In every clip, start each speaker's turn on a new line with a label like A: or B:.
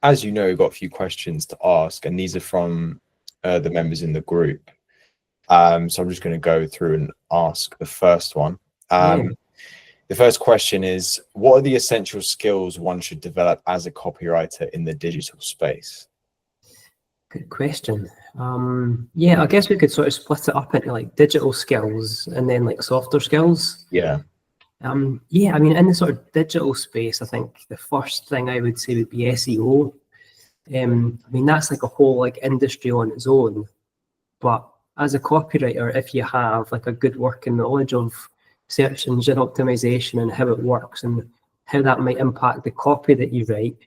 A: as you know, we've got a few questions to ask, and these are from the members in the group. So I'm just going to go through and ask the first one. The first question is, what are the essential skills one should develop as a copywriter in the digital space?
B: Good question. Yeah, I guess we could sort of split it up into like digital skills and then like softer skills.
A: Yeah.
B: Yeah, I mean, in the sort of digital space, I think the first thing I would say would be SEO. I mean, that's like a whole like industry on its own. But as a copywriter, if you have like a good working knowledge of search engine optimization and how it works and how that might impact the copy that you write,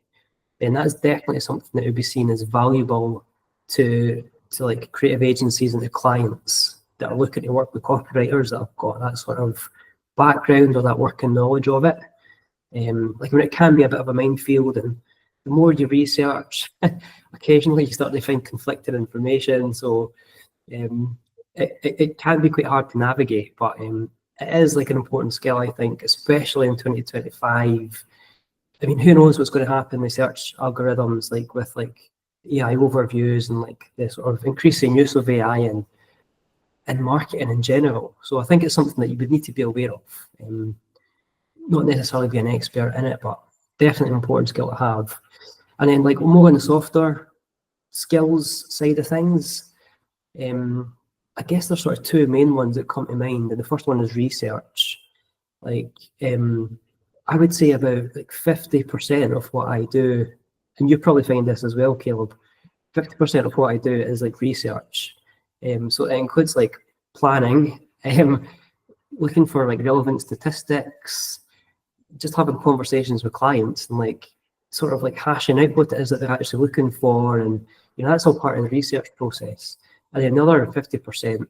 B: then that's definitely something that would be seen as valuable to like creative agencies and the clients that are looking to work with copywriters that have got that sort of background or that working knowledge of it. Like when it can be a bit of a minefield, and the more you research, occasionally you start to find conflicting information. So it can be quite hard to navigate, but it is like an important skill, I think, especially in 2025. I mean, who knows what's going to happen with search algorithms, like with like AI overviews and like the sort of increasing use of AI and marketing in general. So I think it's something that you would need to be aware of. Not necessarily be an expert in it, but definitely an important skill to have. And then like more on the softer skills side of things, I guess there's sort of two main ones that come to mind. And the first one is research. Like I would say about like 50% of what I do, and you probably find this as well, Caleb, 50% of what I do is like research. So it includes like planning, looking for like relevant statistics, just having conversations with clients and like sort of like hashing out what it is that they're actually looking for. And, you know, that's all part of the research process. And then another 50%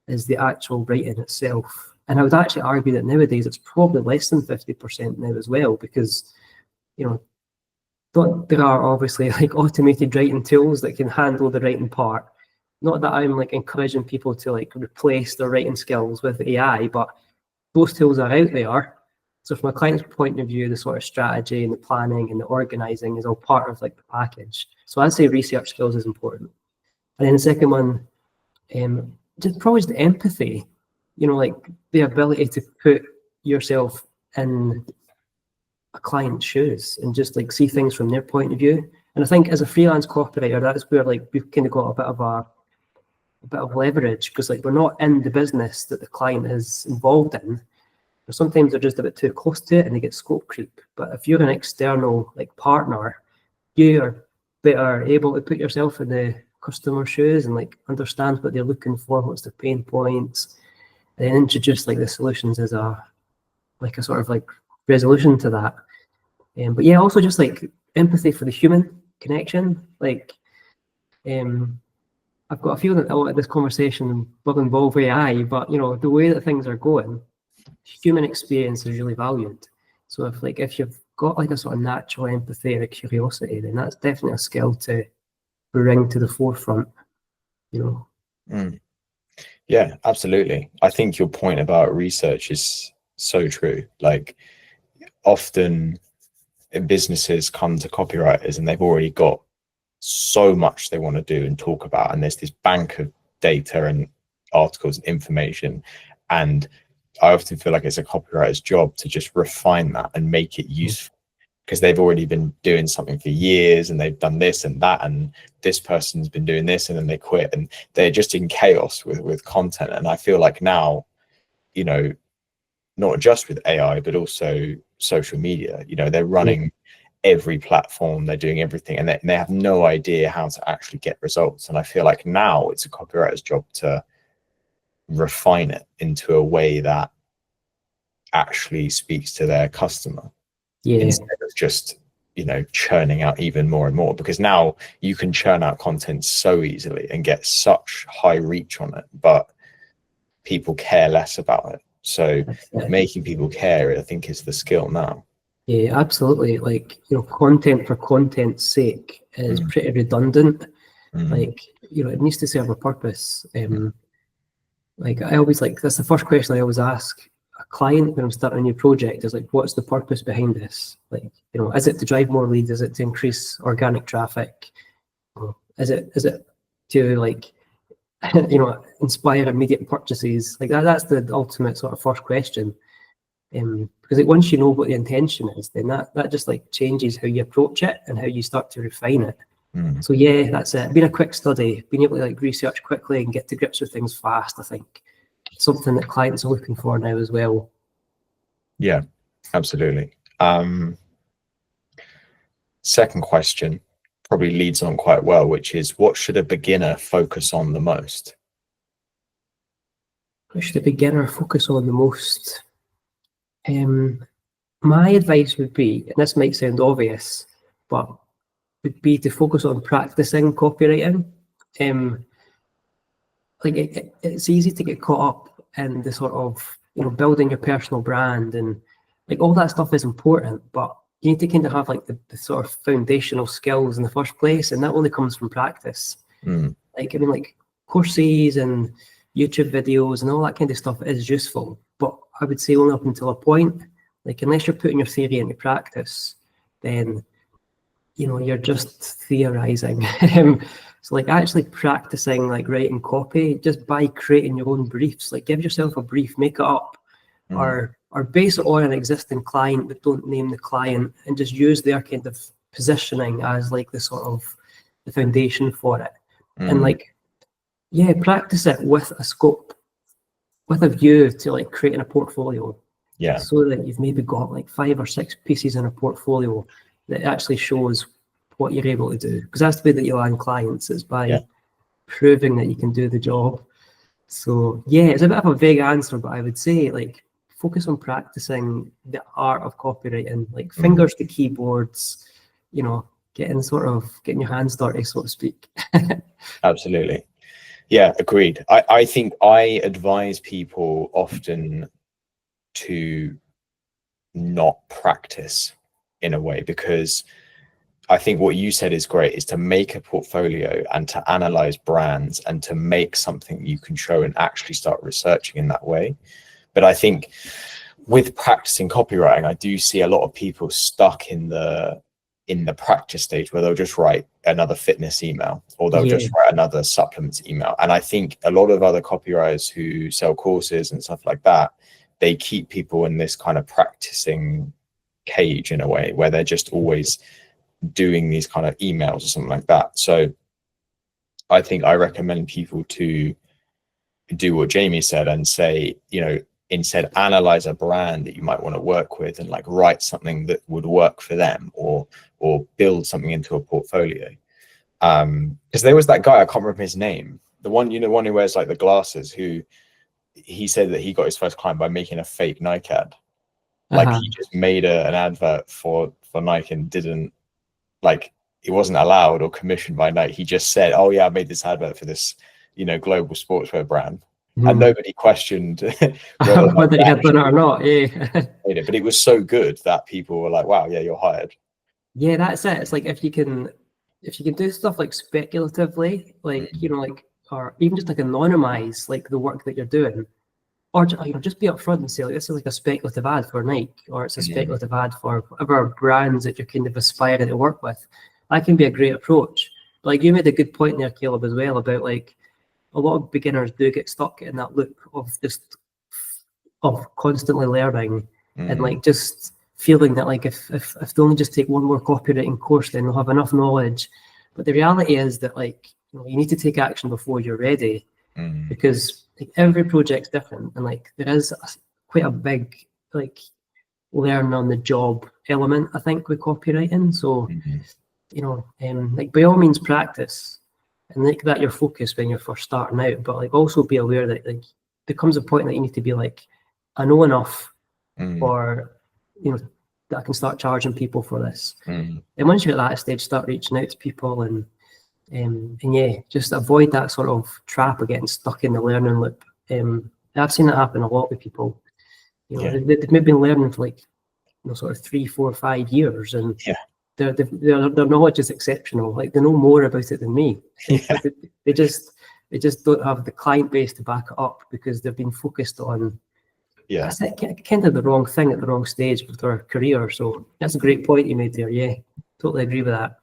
B: is the actual writing itself. And I would actually argue that nowadays it's probably less than 50% now as well, because, you know, there are obviously like automated writing tools that can handle the writing part. Not that I'm like encouraging people to like replace their writing skills with AI, but those tools are out there. So from a client's point of view, the sort of strategy and the planning and the organizing is all part of like the package. So I'd say research skills is important. And then the second one, just probably the empathy, you know, like the ability to put yourself in a client's shoes and just like see things from their point of view. And I think as a freelance copywriter, that's where like we've kind of got a bit of leverage, because like we're not in the business that the client is involved in. Or sometimes they're just a bit too close to it and they get scope creep. But if you're an external like partner, you are better able to put yourself in the customer shoes and like understand what they're looking for, what's their pain points, and then introduce like the solutions as a sort of like resolution to that. But yeah, also just like empathy for the human connection. Like I've got a feeling that a lot of this conversation will involve AI, but you know, the way that things are going, human experience is really valued. So if you've got like a sort of natural empathy or a curiosity, then that's definitely a skill to bring to the forefront, you know.
A: Yeah, absolutely. I think your point about research is so true. Like often businesses come to copywriters and they've already got so much they want to do and talk about, and there's this bank of data and articles and information, and I often feel like it's a copywriter's job to just refine that and make it useful, because they've already been doing something for years and they've done this and that, and this person's been doing this and then they quit, and they're just in chaos with content. And I feel like now, you know, not just with AI but also social media, you know, they're running every platform, they're doing everything, and they have no idea how to actually get results. And I feel like now it's a copywriter's job to refine it into a way that actually speaks to their customer, instead of just, you know, churning out even more and more, because now you can churn out content so easily and get such high reach on it, but people care less about it. So making people care, I think, is the skill now.
B: Yeah, absolutely. Like, you know, content for content's sake is pretty redundant. Like, you know, it needs to serve a purpose. Like I always, like, that's the first question I always ask a client when I'm starting a new project is like, what's the purpose behind this? Like, is it to drive more leads? Is it to increase organic traffic? Is it to like, inspire immediate purchases? Like that's the ultimate sort of first question. Because like once you know what the intention is, then that just like changes how you approach it and how you start to refine it. So yeah, that's it. Being a quick study, being able to like research quickly and get to grips with things fast, I think something that clients are looking for now as well.
A: Yeah, absolutely. Second question probably leads on quite well, which is, what should a beginner focus on the most?
B: What should a beginner focus on the most? My advice would be, and this might sound obvious, but would be to focus on practicing copywriting. Like it's easy to get caught up in the sort of building your personal brand, and like all that stuff is important, but you need to kind of have like the sort of foundational skills in the first place, and that only comes from practice. Like like courses and YouTube videos and all that kind of stuff is useful, but I would say only up until a point. Like unless you're putting your theory into practice, then you're just theorizing. So like actually practicing like writing copy just by creating your own briefs. Like give yourself a brief, make it up, or base it on an existing client, but don't name the client, and just use their kind of positioning as like the sort of the foundation for it. And like, yeah, practice it with a scope, with a view to like creating a portfolio.
A: Yeah.
B: So that you've maybe got like 5 or 6 pieces in a portfolio that actually shows what you're able to do. Because that's the way that you land clients, is by proving that you can do the job. So yeah, it's a bit of a vague answer, but I would say like focus on practicing the art of copywriting, like fingers to keyboards, getting your hands dirty, so to speak.
A: Absolutely. Yeah, agreed. I think I advise people often to not practice in a way, because I think what you said is great, is to make a portfolio and to analyze brands and to make something you can show and actually start researching in that way. But I think with practicing copywriting, I do see a lot of people stuck in the practice stage, where they'll just write another fitness email, or they'll just write another supplements email. And I think a lot of other copywriters who sell courses and stuff like that, they keep people in this kind of practicing cage in a way, where they're just always doing these kind of emails or something like that. So I think I recommend people to do what Jamie said and say, instead analyze a brand that you might want to work with and like write something that would work for them, or build something into a portfolio. Because there was that guy, I can't remember his name, the one who wears like the glasses, who he said that he got his first client by making a fake Nike ad. Like he just made an advert for Nike and didn't, like, it wasn't allowed or commissioned by Nike. He just said, oh yeah, I made this advert for this, global sportswear brand. And nobody questioned
B: whether he had done it or not. Yeah.
A: But it was so good that people were like, wow, yeah, you're hired.
B: Yeah, that's it. It's like if you can do stuff like speculatively, like or even just like anonymize like the work that you're doing, or just be upfront and say like, this is like a speculative ad for Nike, or it's a speculative ad for whatever brands that you're kind of aspiring to work with. That can be a great approach. But like you made a good point there, Caleb, as well, about like a lot of beginners do get stuck in that loop of constantly learning and like just feeling that like if they only just take one more copywriting course, then they'll have enough knowledge. But the reality is that like you need to take action before you're ready, because like every project's different, and like there is quite a big like learn on the job element, I think, with copywriting. So like by all means practice and make that your focus when you're first starting out, but like also be aware that like there comes a point that you need to be like, I know enough for that I can start charging people for this. And once you're at that stage, start reaching out to people and yeah, just avoid that sort of trap of getting stuck in the learning loop. I've seen that happen a lot with people. They've maybe been learning for like sort of 3, 4, 5 years, and their knowledge is exceptional. Like they know more about it than me. But they just don't have the client base to back it up, because they've been focused on
A: Yeah.
B: That's kind of the wrong thing at the wrong stage with our career. So that's a great point you made there. Yeah, totally agree with that.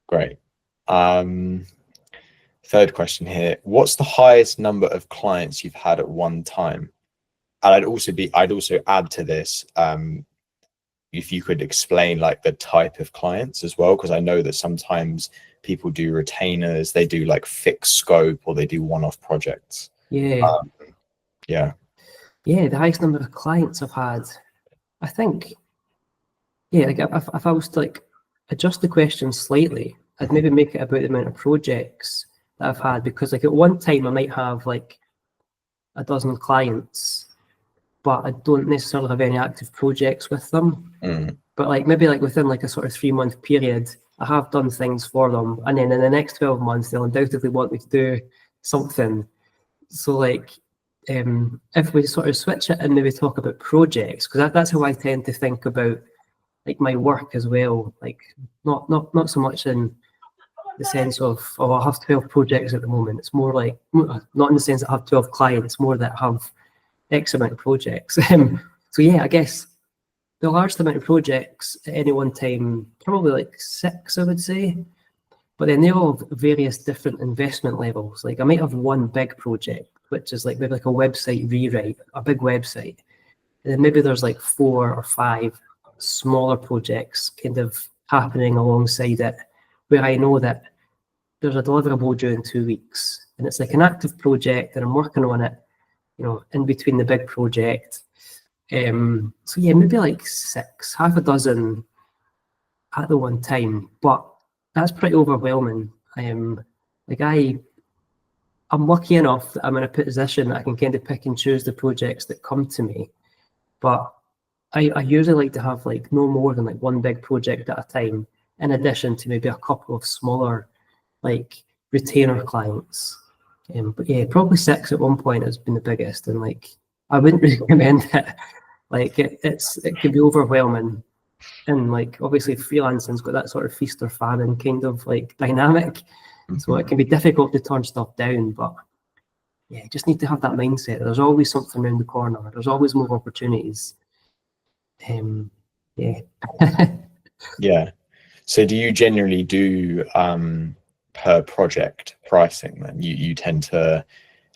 A: Great. Third question here. What's the highest number of clients you've had at one time? And I'd also add to this, if you could explain like the type of clients as well, because I know that sometimes people do retainers, they do like fixed scope, or they do one-off projects.
B: Yeah.
A: Yeah.
B: Yeah, the highest number of clients I've had, I think, yeah, like if I was to like adjust the question slightly, I'd maybe make it about the amount of projects that I've had, because like at one time I might have like a dozen clients, but I don't necessarily have any active projects with them. But like maybe like within like a sort of 3-month period, I have done things for them, and then in the next 12 months they'll undoubtedly want me to do something. So like if we sort of switch it and maybe talk about projects, because that's how I tend to think about like my work as well. Like not so much in the sense of, oh, I have 12 projects at the moment. It's more like, not in the sense that I have 12 clients, more that I have X amount of projects. So yeah, I guess the largest amount of projects at any one time, probably like 6, I would say. But then they all have various different investment levels. Like I might have one big project, which is like maybe like a website rewrite, a big website. And then maybe there's like 4 or 5 smaller projects kind of happening alongside it, where I know that there's a deliverable due in 2 weeks. And it's like an active project and I'm working on it, you know, in between the big project. So yeah, maybe like 6, half a dozen at the one time, but that's pretty overwhelming. Like I'm lucky enough that I'm in a position that I can kind of pick and choose the projects that come to me, but I usually like to have like no more than like one big project at a time, in addition to maybe a couple of smaller like retainer clients. But yeah, probably 6 at one point has been the biggest, and like I wouldn't recommend it. Like it can be overwhelming, and like obviously freelancing's got that sort of feast or famine kind of like dynamic, so it can be difficult to turn stuff down. But yeah, you just need to have that mindset. There's always something around the corner. There's always more opportunities. Yeah.
A: Yeah. So do you generally do per project pricing then? You tend to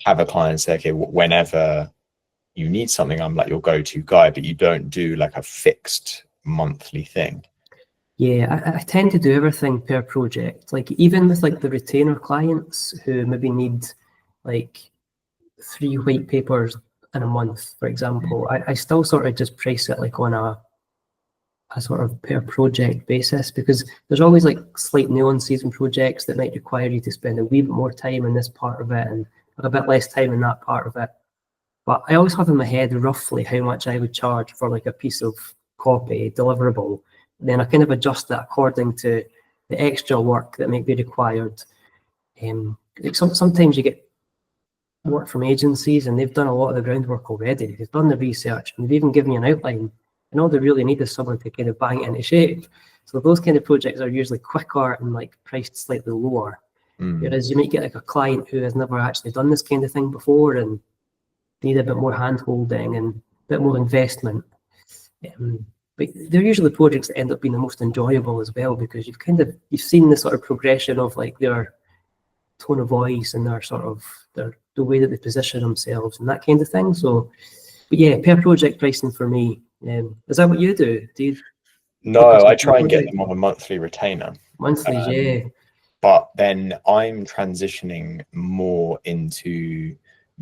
A: have a client say, okay, whenever you need something, I'm like your go-to guy, but you don't do like a fixed monthly thing?
B: Yeah, I tend to do everything per project. Like even with like the retainer clients who maybe need like 3 white papers in a month, for example, I still sort of just price it like on a sort of per project basis, because there's always like slight nuances in projects that might require you to spend a wee bit more time in this part of it and a bit less time in that part of it. But I always have in my head roughly how much I would charge for like a piece of copy deliverable. And then I kind of adjust that according to the extra work that might be required. Like sometimes you get work from agencies and they've done a lot of the groundwork already. They've done the research and they've even given you an outline. And all they really need is someone to kind of bang it into shape. So those kind of projects are usually quicker and like priced slightly lower. Whereas you might get like a client who has never actually done this kind of thing before and need a bit more hand holding and a bit more investment. But they're usually the projects that end up being the most enjoyable as well, because you've seen the sort of progression of like their tone of voice and their sort of the way that they position themselves and that kind of thing. So, but yeah, per project pricing for me. Is that what you do? Do you?
A: No, I try and get them on a monthly retainer.
B: Monthly, yeah.
A: But then I'm transitioning more into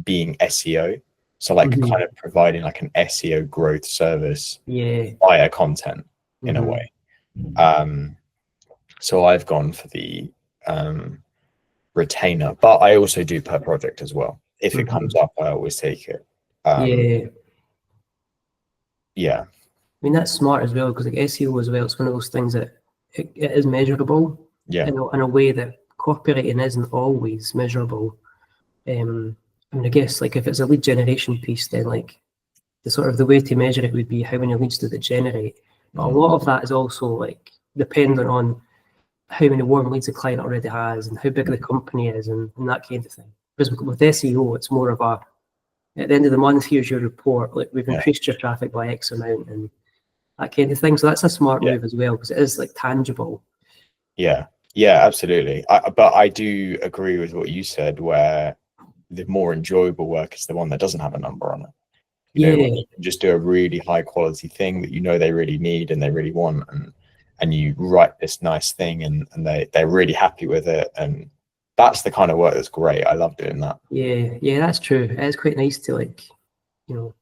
A: being SEO. So like kind of providing like an SEO growth service via content in a way. So I've gone for the retainer, but I also do per project as well. If it comes up, I always take it. Yeah.
B: I mean, that's smart as well, because like SEO as well, it's one of those things that it is measurable in a way that copywriting isn't always measurable. I mean, I guess like if it's a lead generation piece, then like the way to measure it would be how many leads does it generate. But a lot of that is also like dependent on how many warm leads a client already has and how big the company is and that kind of thing. Whereas with SEO, it's more of a at the end of the month, here's your report. Like, we've
A: Yeah.
B: increased your traffic by X amount and that kind of thing. So that's a smart
A: Yeah.
B: move as well, because it is like tangible.
A: Yeah, absolutely. But I do agree with what you said, where the more enjoyable work is the one that doesn't have a number on it. You know, when you can just do a really high quality thing that you know they really need and they really want, and you write this nice thing and they're really happy with it, and that's the kind of work that's great. I love doing that.
B: Yeah, that's true. It's quite nice to, like, you know,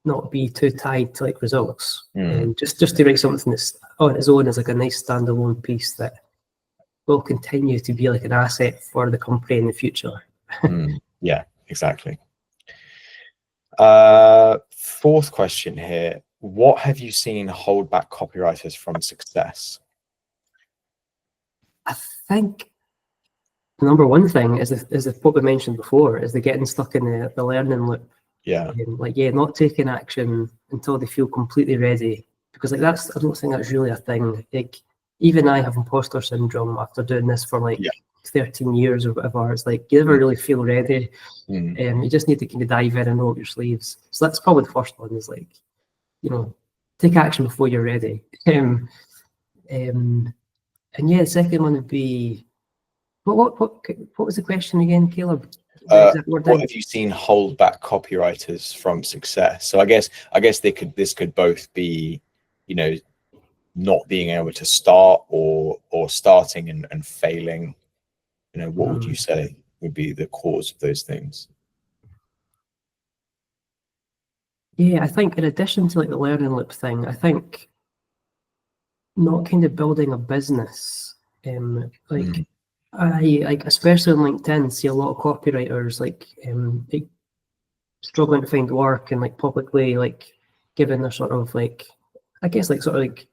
B: not be too tied to like results, and just to write something that's on its own as like a nice standalone piece that will continue to be like an asset for the company in the future.
A: Yeah, exactly. Fourth question here. What have you seen hold back copywriters from success?
B: I think the number one thing is what we mentioned before, is the getting stuck in the learning loop.
A: Yeah.
B: Not taking action until they feel completely ready, because like I don't think that's really a thing. Like, even I have imposter syndrome after doing this for like 13 years or whatever. It's like you never really feel ready. You just need to kind of dive in and roll up your sleeves. So that's probably the first one, is like, you know, take action before you're ready. And yeah, the second one would be, what was the question again, Caleb?
A: What have you seen hold back copywriters from success? So I guess this could both be, you know, not being able to start or starting and failing. You know, what would you say would be the cause of those things?
B: Yeah, I think in addition to like the learning loop thing, I think not kind of building a business. I like, especially on LinkedIn, see a lot of copywriters like struggling to find work and like publicly like giving their sort of like, I guess like sort of like,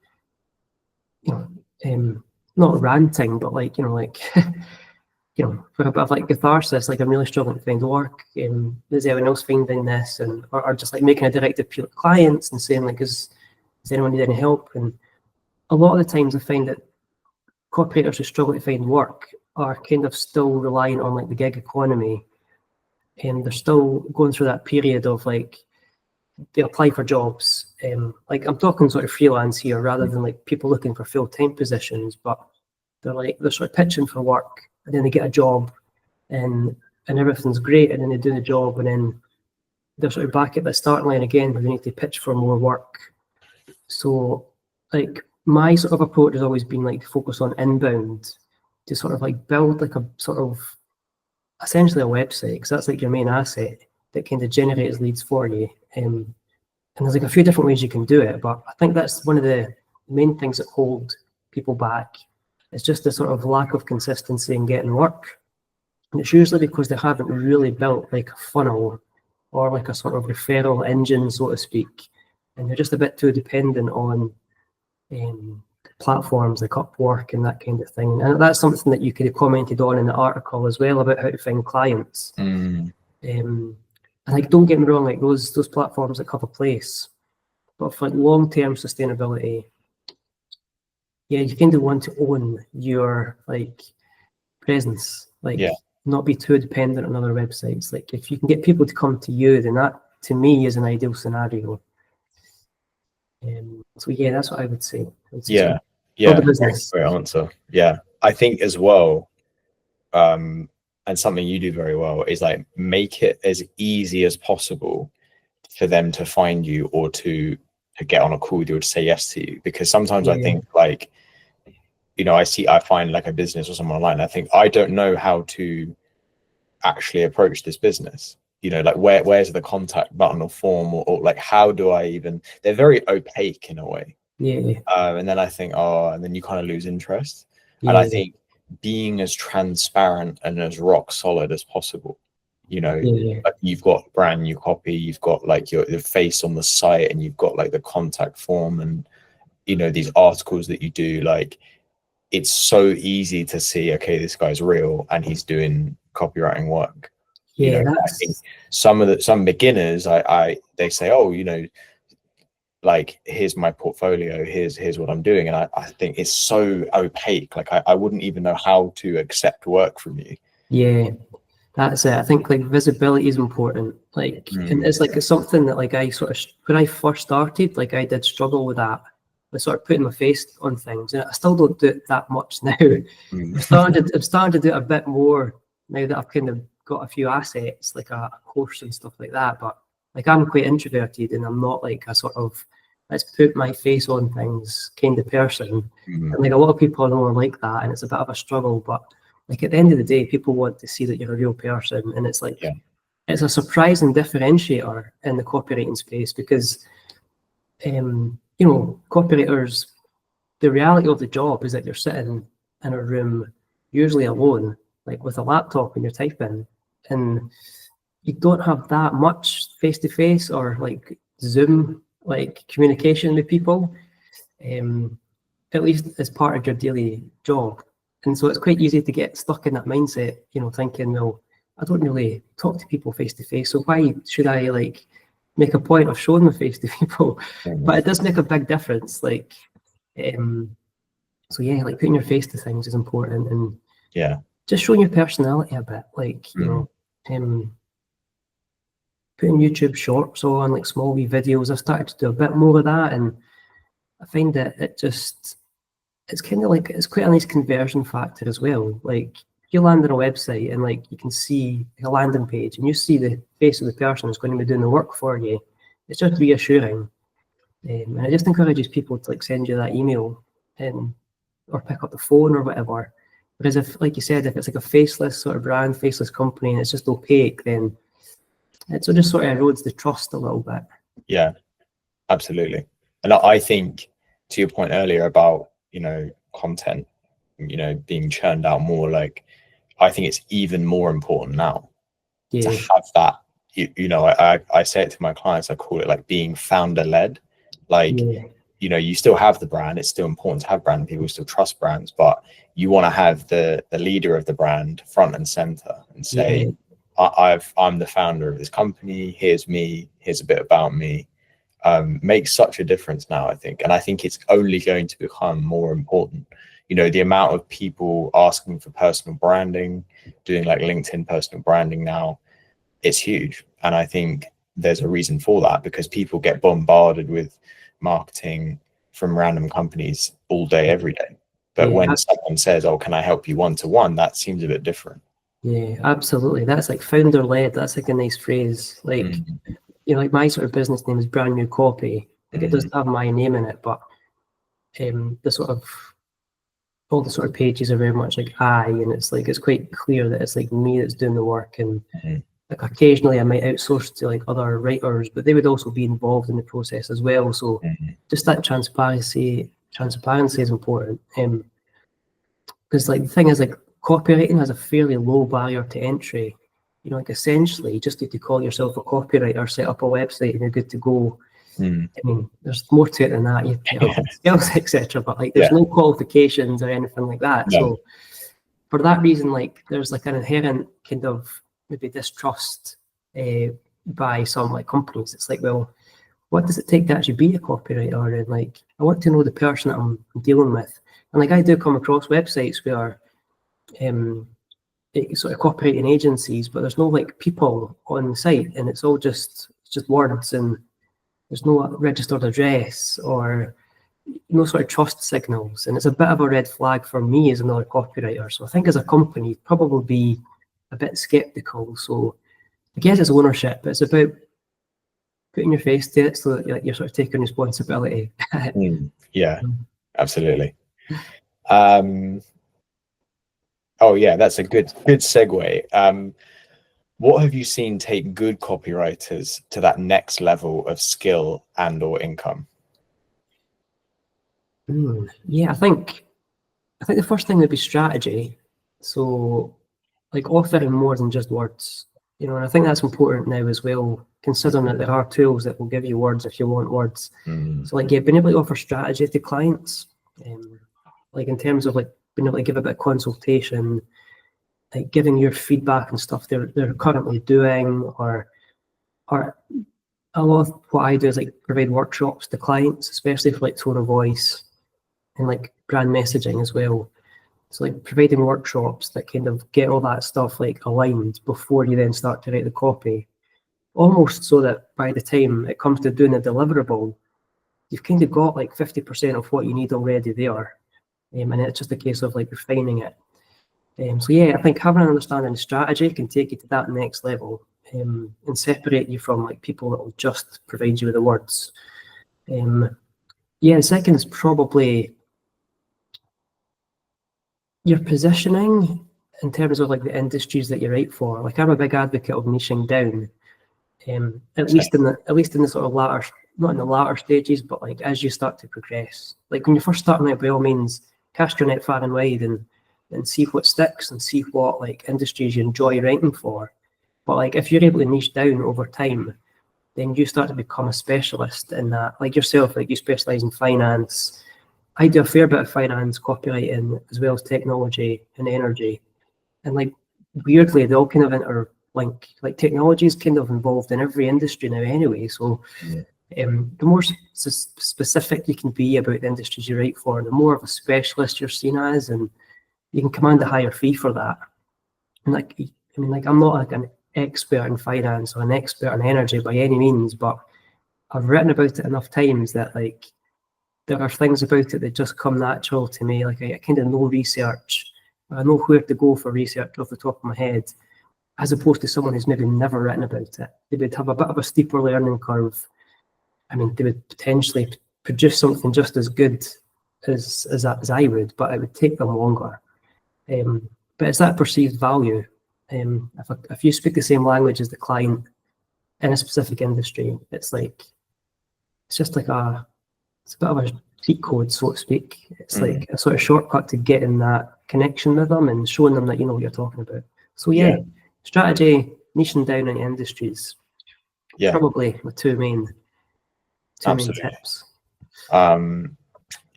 B: you know, not ranting, but like, you know, like you know, for a bit of like catharsis, like I'm really struggling to find work. Is anyone else finding this? And or just like making a direct appeal to clients and saying like, does anyone need any help? And a lot of the times I find that copywriters who struggle to find work are kind of still reliant on like the gig economy, and they're still going through that period of like, they apply for jobs. Like, I'm talking sort of freelance here rather than like people looking for full-time positions, but they're sort of pitching for work, and then they get a job and everything's great, and then they do the job, and then they're sort of back at the start line again where they need to pitch for more work. So like, my sort of approach has always been like to focus on inbound, to sort of like build like a sort of essentially a website, because that's like your main asset that kind of generates leads for you. And there's like a few different ways you can do it, but I think that's one of the main things that hold people back. It's just the sort of lack of consistency in getting work. And it's usually because they haven't really built like a funnel or like a sort of referral engine, so to speak. And they're just a bit too dependent on platforms like Upwork and that kind of thing. And that's something that you could have commented on in the article as well, about how to find clients. And like, don't get me wrong, like those platforms that have a place, but for like long-term sustainability, yeah, you kind of want to own your like presence, like not be too dependent on other websites. Like, if you can get people to come to you, then that to me is an ideal scenario. So yeah, that's what I would say.
A: Yeah, great answer. Yeah, I think as well, and something you do very well is like make it as easy as possible for them to find you or to get on a call with you or to say yes to you. Because sometimes I think like, you know, I find like a business or someone online, I think I don't know how to actually approach this business. You know, like where's the contact button or form, or like how do I even? They're very opaque in a way. And then I think, and then you kind of lose interest. And I think being as transparent and as rock solid as possible. You know, like you've got brand new copy, you've got like your face on the site, and you've got like the contact form, and you know, these articles that you do, like it's so easy to see, okay, this guy's real and he's doing copywriting work. You know, I think some beginners, they say, oh, you know, like here's my portfolio, here's what I'm doing, and I think it's so opaque. Like I wouldn't even know how to accept work from you.
B: That's it. I think like visibility is important. Like, and it's something that like I sort of when I first started, like I did struggle with that. I sort of putting my face on things, and I still don't do it that much now. I'm starting to do it a bit more now that I've kind of got a few assets, like a course and stuff like that. But like I'm quite introverted, and I'm not like a sort of let's put my face on things kind of person. And like a lot of people are like that, and it's a bit of a struggle, but like at the end of the day, people want to see that you're a real person, and it's like it's a surprising differentiator in the copywriting space because you know, copywriters, the reality of the job is that you're sitting in a room, usually alone, like with a laptop and you're typing, and you don't have that much face to face or like Zoom like communication with people, at least as part of your daily job. And so it's quite easy to get stuck in that mindset, you know, thinking, well, I don't really talk to people face to face, so why should I like make a point of showing my face to people? But it does make a big difference. Like, so yeah, like putting your face to things is important, and just showing your personality a bit. Like, you know, putting YouTube shorts on, like small wee videos. I've started to do a bit more of that, and I find that it's kind of like it's quite a nice conversion factor as well. Like you land on a website and like you can see a landing page and you see the face of the person who's going to be doing the work for you. It's just reassuring, and I just encourages people to like send you that email or pick up the phone or whatever. Whereas if, like you said, if it's like a faceless sort of brand, faceless company, and it's just opaque, then it just sort of erodes the trust a little bit.
A: Yeah, absolutely. And I think to your point earlier about, you know, content, you know, being churned out more, like I think it's even more important now to have that, you know, I say it to my clients, I call it like being founder led. Like, you know, you still have the brand, it's still important to have brand, people still trust brands, but you want to have the leader of the brand front and center and say, I'm the founder of this company, here's me, here's a bit about me. Makes such a difference now, I think. And I think it's only going to become more important. You know, the amount of people asking for personal branding, doing like LinkedIn personal branding now, it's huge. And I think there's a reason for that, because people get bombarded with marketing from random companies all day, every day. But when someone says, oh, can I help you one-to-one, that seems a bit different.
B: Yeah, absolutely. That's like founder led. That's like a nice phrase. Like, you know, like my sort of business name is Brand New Copy. Like it doesn't have my name in it, but the sort of all the sort of pages are very much like and it's like it's quite clear that it's like me that's doing the work, and like occasionally I might outsource to like other writers, but they would also be involved in the process as well. So just that transparency is important. Because like the thing is, like copywriting has a fairly low barrier to entry. You know, like essentially you just need to call yourself a copywriter, set up a website, and you're good to go. I mean, there's more to it than that. You have skills, etc. But like, there's no qualifications or anything like that. So for that reason, like, there's like an inherent kind of maybe distrust by some like companies. It's like, well, what does it take to actually be a copywriter? And like, I want to know the person that I'm dealing with. And like, I do come across websites where sort of copywriting agencies, but there's no like people on the site, and it's all just words, and there's no registered address or no sort of trust signals. And it's a bit of a red flag for me as another copywriter. So I think as a company, you'd probably be a bit skeptical. So I guess it's ownership. It's about putting your face to it so that you're sort of taking responsibility.
A: Yeah, absolutely. Oh yeah, that's a good segue. What have you seen take good copywriters to that next level of skill and or income?
B: Yeah, I think the first thing would be strategy. So like offering more than just words, you know, and I think that's important now as well, considering that there are tools that will give you words if you want words. So like, being able to offer strategy to clients, like in terms of like being able to give a bit of consultation, like giving your feedback and stuff they're currently doing, or a lot of what I do is like provide workshops to clients, especially for like tone of voice and like brand messaging as well. So like providing workshops that kind of get all that stuff like aligned before you then start to write the copy, almost so that by the time it comes to doing a deliverable, you've kind of got like 50% of what you need already there. And it's just a case of like refining it. So yeah, I think having an understanding of strategy can take you to that next level, and separate you from like people that will just provide you with the words. Yeah, the second is probably your positioning in terms of like the industries that you write for. Like I'm a big advocate of niching down, at least in the sort of latter, not in the latter stages, but like as you start to progress. Like when you're first starting out, by all means, cast your net far and wide and see what sticks and see what like industries you enjoy writing for. But like if you're able to niche down over time, then you start to become a specialist in that. Like yourself, like you specialize in finance. I do a fair bit of finance, copywriting, as well as technology and energy. And like weirdly, they all kind of interlink. Like technology is kind of involved in every industry now anyway. So the more specific you can be about the industries you write for, the more of a specialist you're seen as, and you can command a higher fee for that. And like, I mean, like I'm not like an expert in finance or an expert in energy by any means, but I've written about it enough times that like there are things about it that just come natural to me. Like I kind of know research. I know where to go for research off the top of my head, as opposed to someone who's maybe never written about it. They would have a bit of a steeper learning curve. I mean, they would potentially produce something just as good as I would, but it would take them longer. But it's that perceived value. If you speak the same language as the client in a specific industry, it's just like it's a bit of a cheat code, so to speak. It's like a sort of shortcut to getting that connection with them and showing them that you know what you're talking about. So yeah. Strategy, niching down into industries.
A: Yeah,
B: probably the two main tips.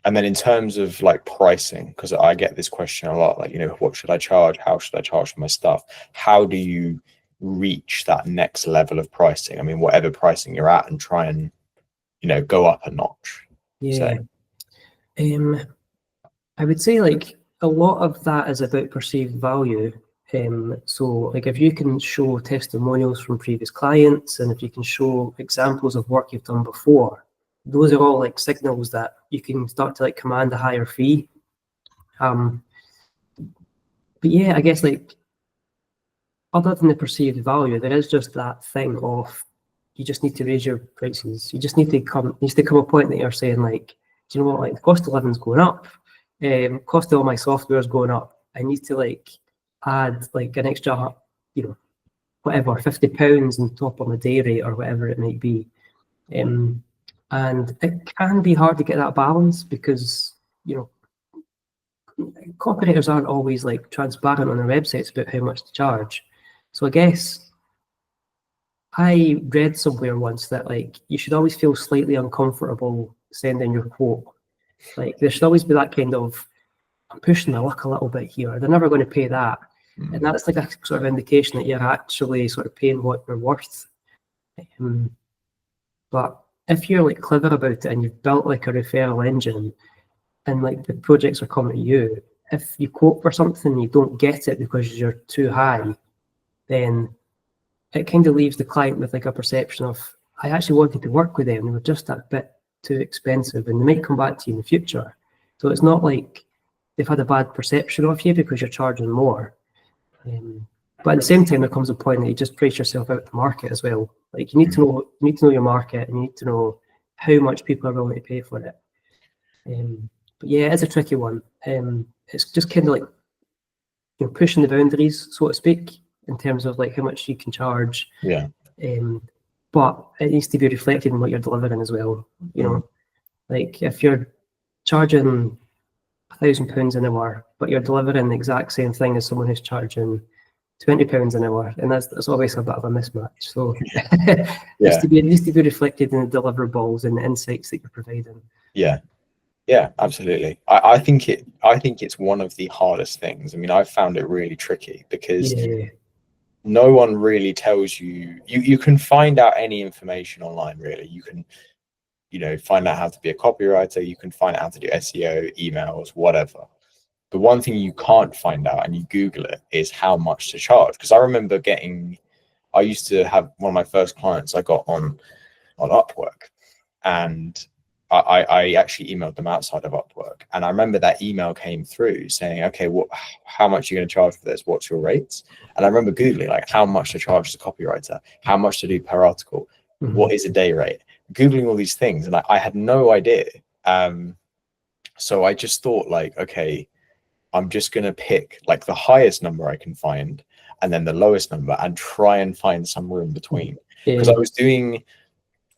A: And then in terms of like pricing, because I get this question a lot, like, you know, what should I charge? How should I charge for my stuff? How do you reach that next level of pricing? I mean, whatever pricing you're at, and try and, you know, go up a notch.
B: Yeah. I would say like a lot of that is about perceived value. So like if you can show testimonials from previous clients, and if you can show examples of work you've done before, those are all like signals that you can start to like command a higher fee. But yeah, I guess like other than the perceived value, there is just that thing of you just need to raise your prices. You just need to come a point that you're saying like, do you know what, like the cost of living's going up, cost of all my software is going up. I need to like add like an extra, you know, whatever, £50 on top of my day rate or whatever it might be. And it can be hard to get that balance because, you know, copywriters aren't always like transparent on their websites about how much to charge. So I guess I read somewhere once that like you should always feel slightly uncomfortable sending your quote. Like there should always be that kind of, I'm pushing my luck a little bit here. They're never going to pay that. And that's like a sort of indication that you're actually sort of paying what you're worth. But if you're like clever about it and you've built like a referral engine and like the projects are coming to you, if you quote for something and you don't get it because you're too high, then it kind of leaves the client with like a perception of, I actually wanted to work with them, they were just that bit too expensive, and they might come back to you in the future. So it's not like they've had a bad perception of you because you're charging more. But at the same time, there comes a point that you just price yourself out the market as well. Like you need to know your market, and you need to know how much people are willing to pay for it. But yeah, it's a tricky one. It's just kind of like, you know, pushing the boundaries, so to speak, in terms of like how much you can charge.
A: Yeah.
B: But it needs to be reflected in what you're delivering as well. You know, like if you're charging £1,000 an hour, but you're delivering the exact same thing as someone who's charging £20 an hour, and that's always a bit of a mismatch. So it needs to be reflected in the deliverables and the insights that you're providing.
A: Yeah, absolutely. I think it's one of the hardest things. I mean, I've found it really tricky because no one really tells you. You can find out any information online, really. You can, you know, find out how to be a copywriter. You can find out how to do SEO, emails, whatever. the one thing you can't find out, and you Google it, is how much to charge. Because I remember I used to have one of my first clients I got on Upwork, and I actually emailed them outside of Upwork, and I remember that email came through saying, okay, how much are you going to charge for this? What's your rates? And I remember Googling like how much to charge as a copywriter, how much to do per article, what is a day rate, Googling all these things, and I had no idea. So I just thought like, okay, I'm just going to pick like the highest number I can find and then the lowest number and try and find some room between. Because I was doing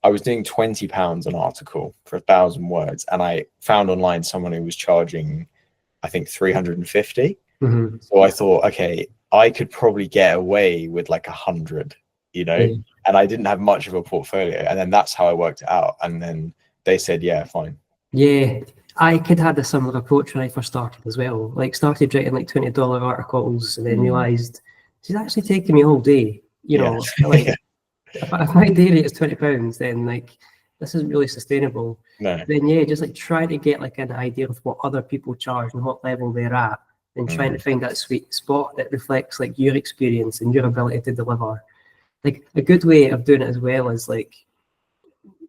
A: £20 an article for 1,000 words, and I found online someone who was charging, I think, 350. So I thought, okay, I could probably get away with like 100, and I didn't have much of a portfolio, and then that's how I worked it out. And then they said, yeah, fine.
B: Yeah, I could have a similar approach when I first started as well. Like started writing like $20 articles, and then realized it's actually taking me all day. Like if my day rate is £20, then like this isn't really sustainable.
A: No.
B: Then just like try to get like an idea of what other people charge and what level they're at, and trying to find that sweet spot that reflects like your experience and your ability to deliver. Like a good way of doing it as well is like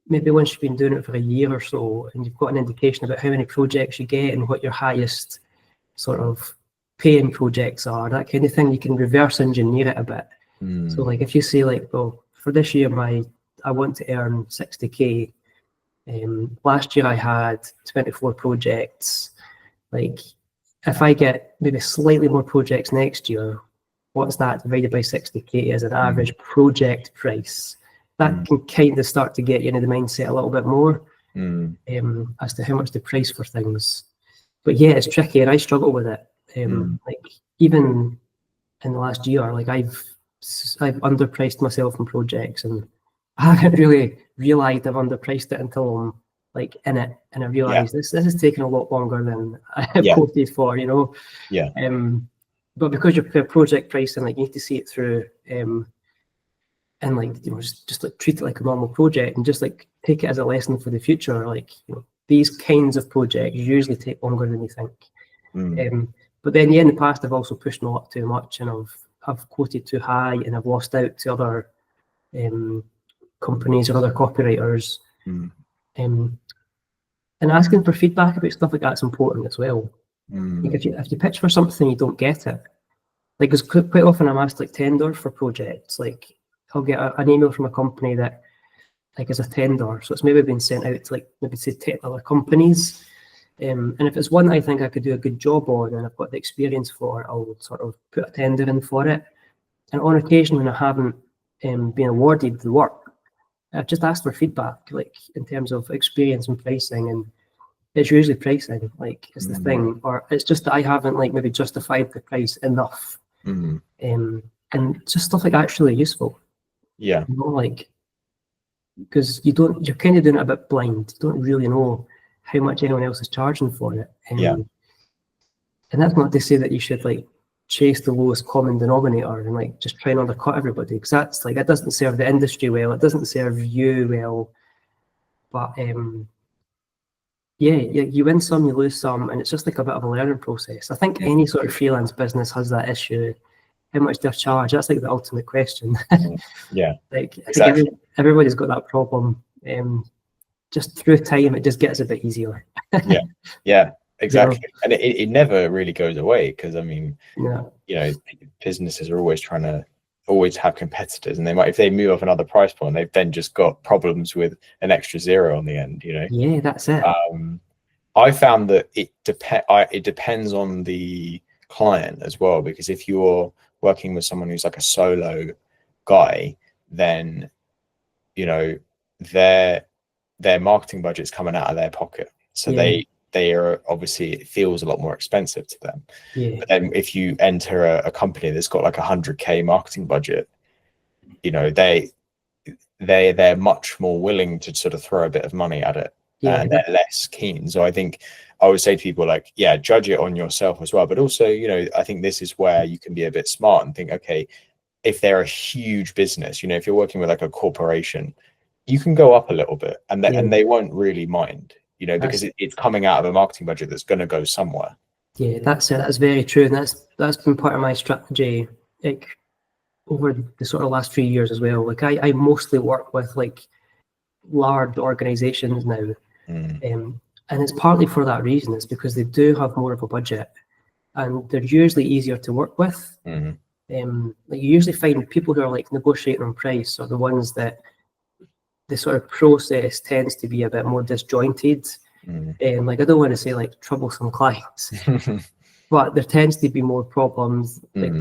B: maybe once you've been doing it for a year or so and you've got an indication about how many projects you get and what your highest sort of paying projects are, that kind of thing, you can reverse engineer it a bit. So like if you say like, well, for this year I want to earn 60k. Last year I had 24 projects. Like if I get maybe slightly more projects next year, what's that divided by 60k as an average project price? That can kind of start to get you into the mindset a little bit more as to how much to price for things. But yeah, it's tricky, and I struggle with it. Like even in the last year, like I've underpriced myself in projects, and I haven't really realized I've underpriced it until I'm like in it, and I realize this is taking a lot longer than I have quoted for, but because you're project pricing, like you need to see it through, and like just like treat it like a normal project, and just like take it as a lesson for the future. Like these kinds of projects usually take longer than you think. But then in the past I've also pushed them up too much, and I've quoted too high, and I've lost out to other companies or other copywriters. And asking for feedback about stuff like that's important as well. Like if you pitch for something you don't get it, like because quite often I'm asked like tender for projects. Like I'll get an email from a company that like is a tender, so it's maybe been sent out to like maybe say 10 other companies. And if it's one I think I could do a good job on and I've got the experience for, I'll sort of put a tender in for it. And on occasion when I haven't been awarded the work, I've just asked for feedback, like in terms of experience and pricing, and it's usually pricing, like is the thing, or it's just that I haven't like maybe justified the price enough. And just stuff like that's really useful. Like because you're kind of doing it a bit blind. You don't really know how much anyone else is charging for it. And that's not to say that you should like chase the lowest common denominator and like just try and undercut everybody, because that's like, that doesn't serve the industry well, it doesn't serve you well. But you win some, you lose some, and it's just like a bit of a learning process. I think any sort of freelance business has that issue. How much they're charged, that's like the ultimate question. Like exactly. I think everybody's got that problem. Just through time it just gets a bit easier.
A: Exactly. And it never really goes away, because I mean businesses are always trying to have competitors, and they might, if they move off another price point, they've then just got problems with an extra zero on the end,
B: that's it.
A: I found that it depends on the client as well, because if you're working with someone who's like a solo guy, then their marketing budget's coming out of their pocket, so they are obviously, it feels a lot more expensive to them. But then if you enter a company that's got like 100k marketing budget, they're much more willing to sort of throw a bit of money at it, and they're less keen. So I think I would say to people like, judge it on yourself as well, but also I think this is where you can be a bit smart and think, okay, if they're a huge business, if you're working with like a corporation, you can go up a little bit, and they won't really mind, because it's coming out of a marketing budget that's going to go somewhere.
B: Yeah, that's it. That's very true, and that's been part of my strategy, like over the sort of last 3 years as well. Like I mostly work with like large organizations now, and it's partly for that reason. It's because they do have more of a budget, and they're usually easier to work with. Like you usually find people who are like negotiating on price are the ones that the sort of process tends to be a bit more disjointed. Like I don't want to say like troublesome clients, but there tends to be more problems, like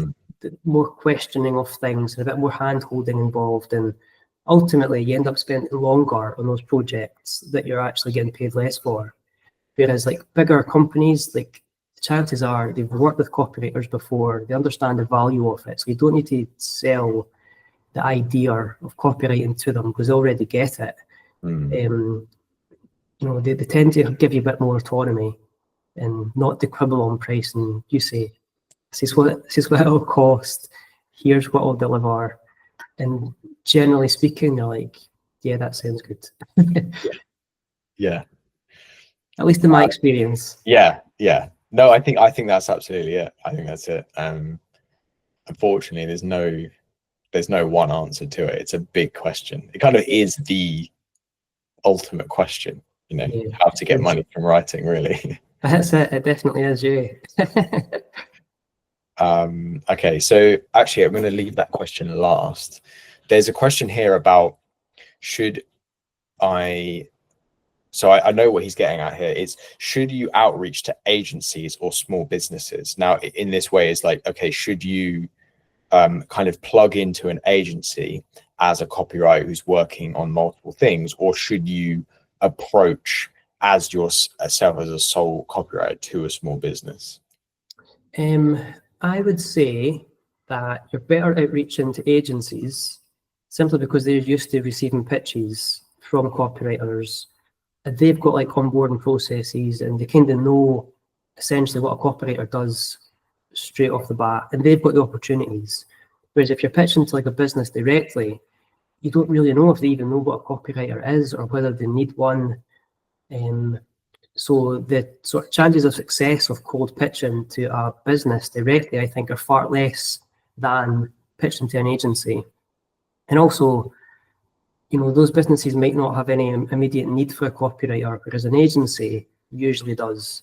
B: more questioning of things, and a bit more hand holding involved, and ultimately you end up spending longer on those projects that you're actually getting paid less for. Whereas like bigger companies, like the chances are they've worked with copywriters before, they understand the value of it, so you don't need to sell the idea of copywriting to them because they already get it. You know, they tend to give you a bit more autonomy and not to quibble on price. And you say, this is what it'll cost. Here's what I'll deliver. And generally speaking, they're like, yeah, that sounds good.
A: Yeah.
B: At least in my experience.
A: Yeah. No, I think that's absolutely it. I think that's it. Unfortunately, there's no one answer to it. It's a big question. It kind of is the ultimate question, you know, how to get money from writing, really.
B: That's it. It definitely is, yeah.
A: Okay, so actually I'm going to leave that question last. There's a question here about I know what he's getting at here. It's, should you outreach to agencies or small businesses? Now, in this way, it's like, okay, should you kind of plug into an agency as a copywriter who's working on multiple things, or should you approach as yourself as a sole copywriter to a small business?
B: I would say that you're better outreaching to agencies simply because they're used to receiving pitches from copywriters. And they've got like onboarding processes and they kind of know essentially what a copywriter does straight off the bat, and they've got the opportunities. Whereas if you're pitching to like a business directly, you don't really know if they even know what a copywriter is or whether they need one. So the sort of chances of success of cold pitching to a business directly, I think, are far less than pitching to an agency. And also, you know, those businesses might not have any immediate need for a copywriter, whereas an agency usually does.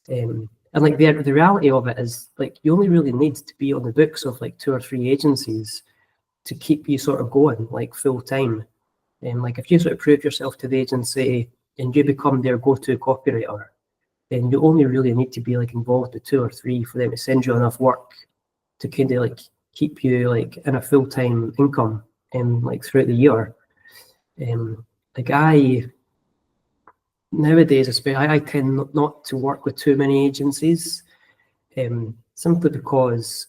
B: And like the reality of it is, like, you only really need to be on the books of like 2 or 3 agencies to keep you sort of going like full time. Like if you sort of prove yourself to the agency and you become their go-to copywriter, then you only really need to be like involved with 2 or 3 for them to send you enough work to kind of like keep you like in a full-time income like throughout the year. Like nowadays, especially, I tend not to work with too many agencies, simply because,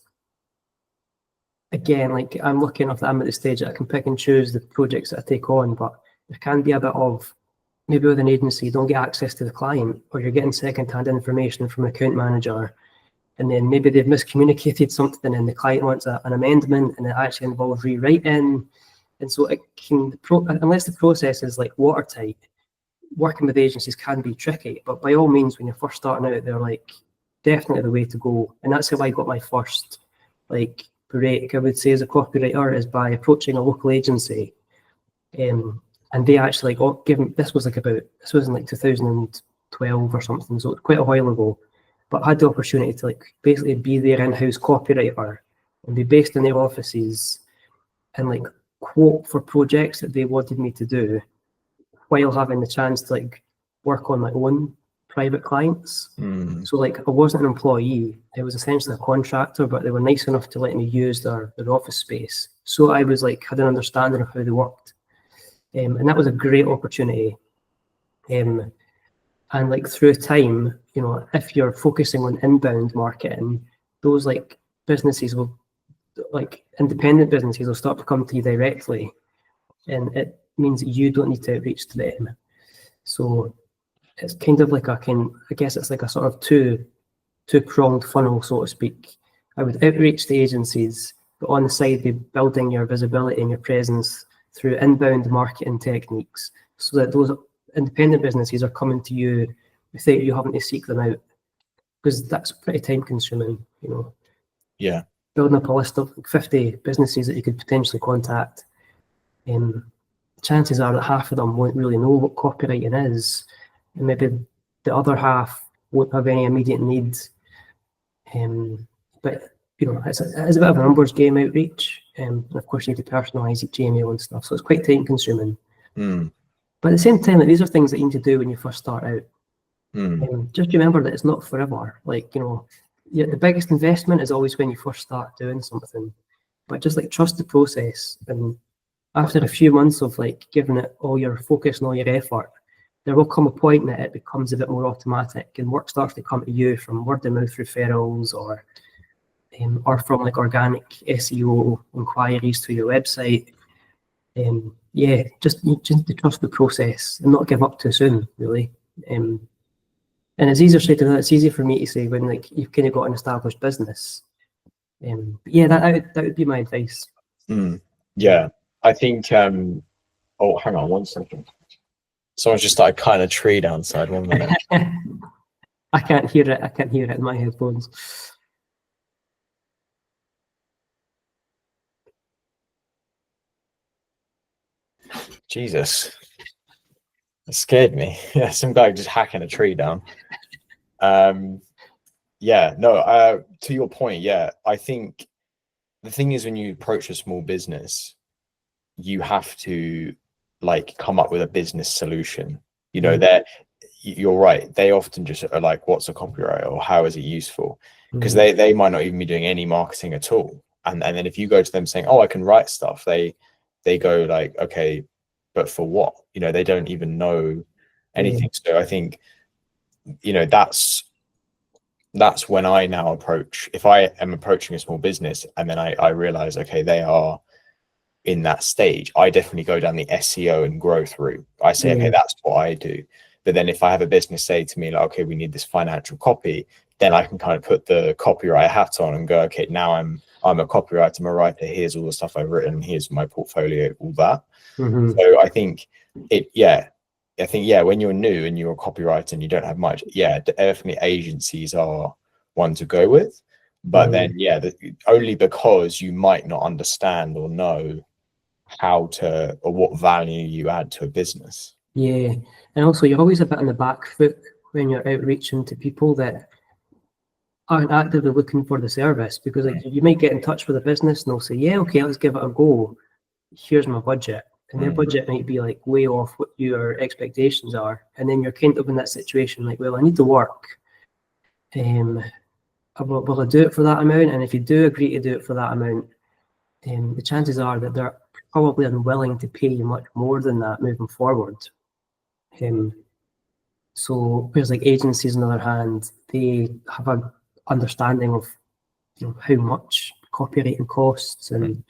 B: again, like I'm lucky enough that I'm at the stage that I can pick and choose the projects that I take on, but there can be a bit of, maybe with an agency, you don't get access to the client, or you're getting second-hand information from an account manager, and then maybe they've miscommunicated something and the client wants an amendment and it actually involves rewriting. And so it can, unless the process is like watertight, working with agencies can be tricky. But by all means, when you're first starting out, they're like definitely the way to go. And that's how I got my first like break, I would say, as a copywriter, is by approaching a local agency. And they actually got given, this was in like 2012 or something, so quite a while ago. But I had the opportunity to like basically be their in-house copywriter and be based in their offices and like quote for projects that they wanted me to do, while having the chance to like work on my own private clients. So like I wasn't an employee, I was essentially a contractor, but they were nice enough to let me use their office space. So I was like, had an understanding of how they worked. And that was a great opportunity. And like through time, you know, if you're focusing on inbound marketing, those like businesses will, like independent businesses will start to come to you directly. And it means that you don't need to outreach to them. So it's kind of like I guess it's like a sort of two-pronged funnel, so to speak. I would outreach to agencies, but on the side, be building your visibility and your presence through inbound marketing techniques, so that those independent businesses are coming to you without you having to seek them out. because that's pretty time consuming, you know.
A: Yeah.
B: Building up a list of like 50 businesses that you could potentially contact, chances are that half of them won't really know what copywriting is, and maybe the other half won't have any immediate need. But you know, it's a bit of a numbers game, outreach, and of course you need to personalise each email and stuff, so it's quite time consuming. But at the same time, like, these are things that you need to do when you first start out. Just remember that it's not forever. Like, you know, the biggest investment is always when you first start doing something. But just like trust the process, and after a few months of like giving it all your focus and all your effort, there will come a point that it becomes a bit more automatic, and work starts to come to you from word of mouth referrals, or from like organic SEO inquiries to your website. Yeah, just to trust the process and not give up too soon, really. And it's easier said than done. It's easy for me to say when like you've kind of got an established business. But yeah, that would be my advice.
A: Yeah, I think. Oh, hang on 1 second. Someone's just started cutting a tree downside. 1 minute.
B: I can't hear it. I can't hear it in my headphones.
A: Jesus, it scared me. Yeah, some guy just hacking a tree down. Yeah, no, to your point, yeah, I think the thing is, when you approach a small business, you have to like come up with a business solution. You know, you're right, they often just are like, what's a copywriter, or how is it useful? Because they might not even be doing any marketing at all. And then if you go to them saying, oh, I can write stuff, they go like, okay, but for what? You know, they don't even know anything. So I think, you know, that's when I now approach, if I am approaching a small business and then I realize, okay, they are in that stage, I definitely go down the SEO and growth route. I say, okay, that's what I do. But then if I have a business say to me like, okay, we need this financial copy, then I can kind of put the copywriter hat on and go, okay, now I'm a copywriter, I'm a writer, here's all the stuff I've written, here's my portfolio, all that. So I think when you're new and you're a copywriter and you don't have much, definitely agencies are one to go with. But then, only because you might not understand or know how to, or what value you add to a business.
B: Yeah, and also you're always a bit on the back foot when you're outreaching to people that aren't actively looking for the service, because like you might get in touch with a business and they'll say, yeah, okay, let's give it a go. Here's my budget. And their budget might be like way off what your expectations are. And then you're kind of in that situation like, well, I need to work. Will I do it for that amount? And if you do agree to do it for that amount, the chances are that they're probably unwilling to pay you much more than that moving forward. So whereas like agencies, on the other hand, they have an understanding of, you know, how much copywriting costs. And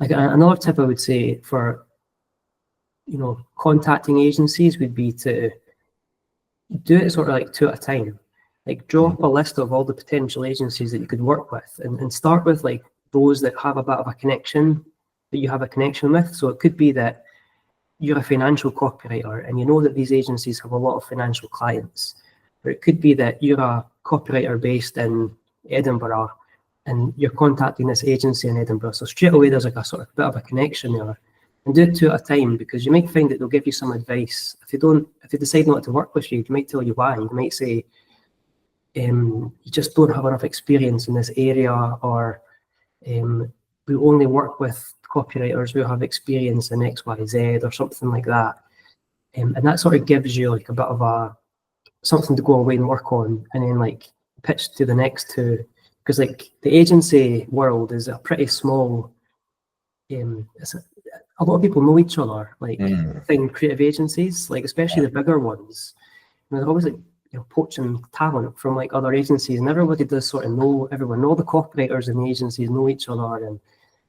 B: like another tip I would say for, you know, contacting agencies would be to do it sort of like 2 at a time. Like draw up a list of all the potential agencies that you could work with, and start with like those that have a bit of a connection, that you have a connection with. So it could be that you're a financial copywriter and you know that these agencies have a lot of financial clients. Or it could be that you're a copywriter based in Edinburgh and you're contacting this agency in Edinburgh. So straight away there's like a sort of bit of a connection there. And do it 2 at a time, because you might find that they'll give you some advice. If they decide not to work with you, they might tell you why. They might say, you just don't have enough experience in this area, or we only work with copywriters who have experience in X, Y, Z, or something like that. And that sort of gives you like a bit of something to go away and work on, and then like pitch to the next 2. Because like the agency world is a pretty small, a lot of people know each other, like in creative agencies, like especially the bigger ones. And they're always like, you know, poaching talent from like other agencies, and everybody does sort of know everyone. All the copywriters in the agencies know each other, and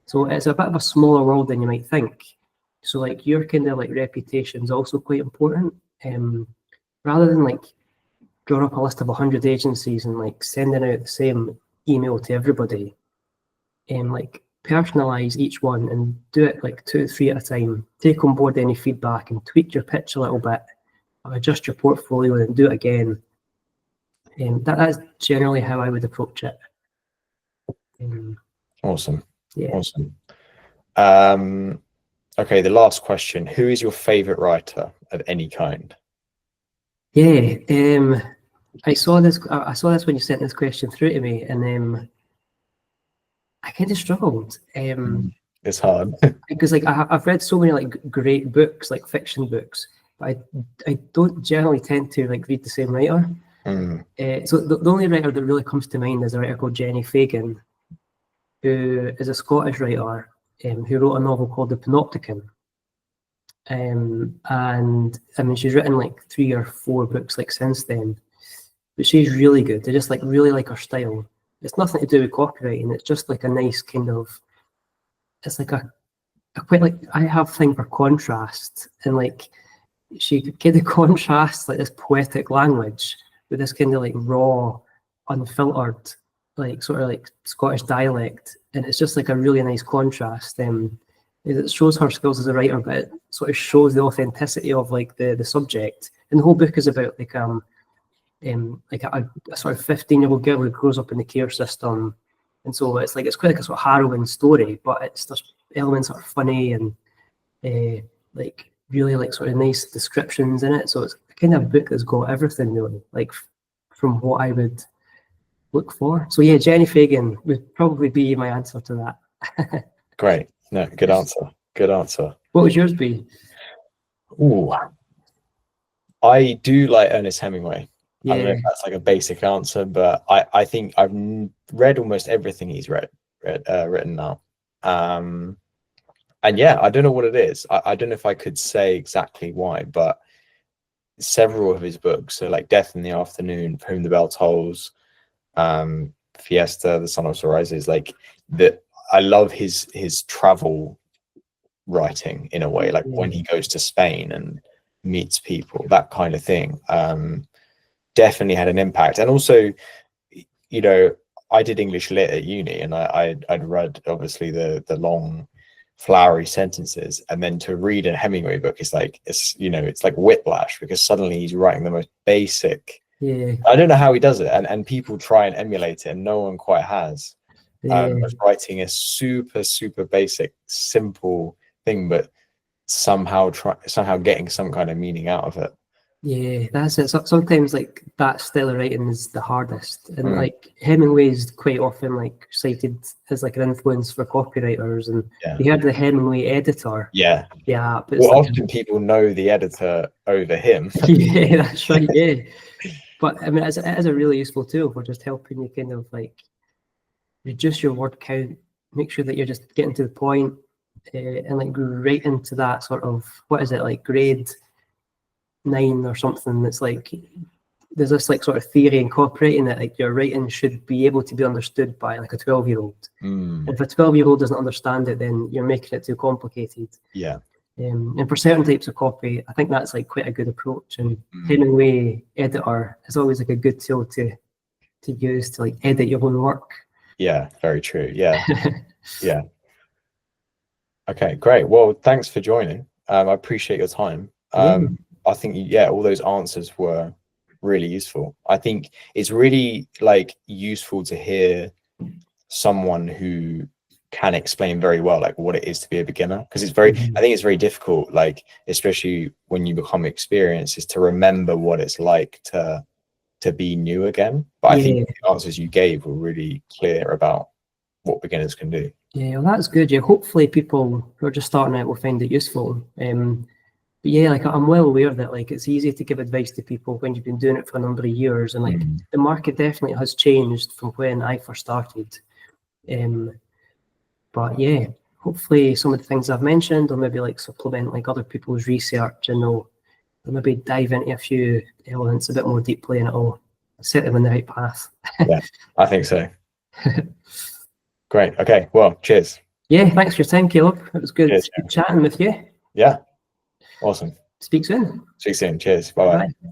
B: so it's a bit of a smaller world than you might think. So like your kind of like reputation is also quite important. Rather than like draw up a list of 100 agencies and like sending out the same email to everybody, like personalize each one and do it like 2 or 3 at a time. Take on board any feedback and tweak your pitch a little bit, or adjust your portfolio and do it again. That's generally how I would approach it.
A: Awesome.
B: Yeah.
A: Awesome. Okay, the last question. Who is your favorite writer of any kind?
B: Yeah. I saw this when you sent this question through to me, and I kind of struggled.
A: It's hard.
B: Because like I've read so many like great books, like fiction books, but I don't generally tend to like read the same writer. So the only writer that really comes to mind is a writer called Jenny Fagan, who is a Scottish writer who wrote a novel called The Panopticon. And I mean, she's written like 3 or 4 books like since then, but she's really good. I just like really like her style. It's nothing to do with copywriting. It's just like a nice kind of, it's like a quite like, I have thing for contrast, and like she kind of contrasts like this poetic language with this kind of like raw, unfiltered, like sort of like Scottish dialect, and it's just like a really nice contrast. It shows her skills as a writer, but it sort of shows the authenticity of like the subject. And the whole book is about like a sort of 15-year-old girl who grows up in the care system, and so it's quite like a sort of harrowing story, but it's there's elements that are funny and like really like sort of nice descriptions in it. So it's kind of a book that's got everything really, like from what I would look for. So yeah, Jenny Fagan would probably be my answer to that.
A: Great. No, good answer. Good answer.
B: What would yours be?
A: Ooh, I do like Ernest Hemingway.
B: Yeah.
A: I don't know if that's like a basic answer, but I think I've read almost everything he's written now. And yeah, I don't know what it is. I don't know if I could say exactly why, but several of his books, so like Death in the Afternoon, For Whom the Bell Tolls, Fiesta, The Sun Also Rises, like that. I love his travel writing in a way, like when he goes to Spain and meets people, that kind of thing. Definitely had an impact. And also, you know, I did English lit at uni, and I'd read obviously the long flowery sentences, and then to read a Hemingway book is like, it's like whiplash, because suddenly he's writing the most basic. I don't know how he does it, and people try and emulate it, and no one quite has. Writing a super basic, simple thing, but somehow getting some kind of meaning out of it.
B: Yeah, that's it. So sometimes like that style of writing is the hardest, and like Hemingway's quite often like cited as like an influence for copywriters, and you heard the Hemingway editor.
A: Yeah,
B: but
A: well, like, often people know the editor over him.
B: Yeah, that's right. Yeah, but I mean, it is a really useful tool for just helping you kind of like reduce your word count, make sure that you're just getting to the point, and like go right into that sort of, what is it, like grade 9 or something. That's like, there's this like sort of theory in copywriting that like your writing should be able to be understood by like a 12-year-old. If a 12-year-old doesn't understand it, then you're making it too complicated. And for certain types of copy, I think that's like quite a good approach. And Hemingway editor is always like a good tool to use to like edit your own work.
A: Yeah, very true. Yeah. Okay, great. Well, thanks for joining. I appreciate your time. I think all those answers were really useful. I think it's really like useful to hear someone who can explain very well like what it is to be a beginner, because it's very I think it's very difficult, like especially when you become experienced, is to remember what it's like to be new again. But I think the answers you gave were really clear about what beginners can do. Yeah, well, that's good. Yeah, hopefully people who are just starting out will find it useful. But yeah, like I'm well aware that like it's easy to give advice to people when you've been doing it for a number of years, and like the market definitely has changed from when I first started. But yeah, hopefully some of the things I've mentioned will maybe like supplement like other people's research, and they'll maybe dive into a few elements a bit more deeply, and it'll set them in the right path. Yeah, I think so. Great. Okay. Well, cheers. Yeah, thanks for your time, Caleb. It was good chatting with you. Yeah. Awesome. Speak soon. Speak soon. Cheers. Bye-bye. Bye.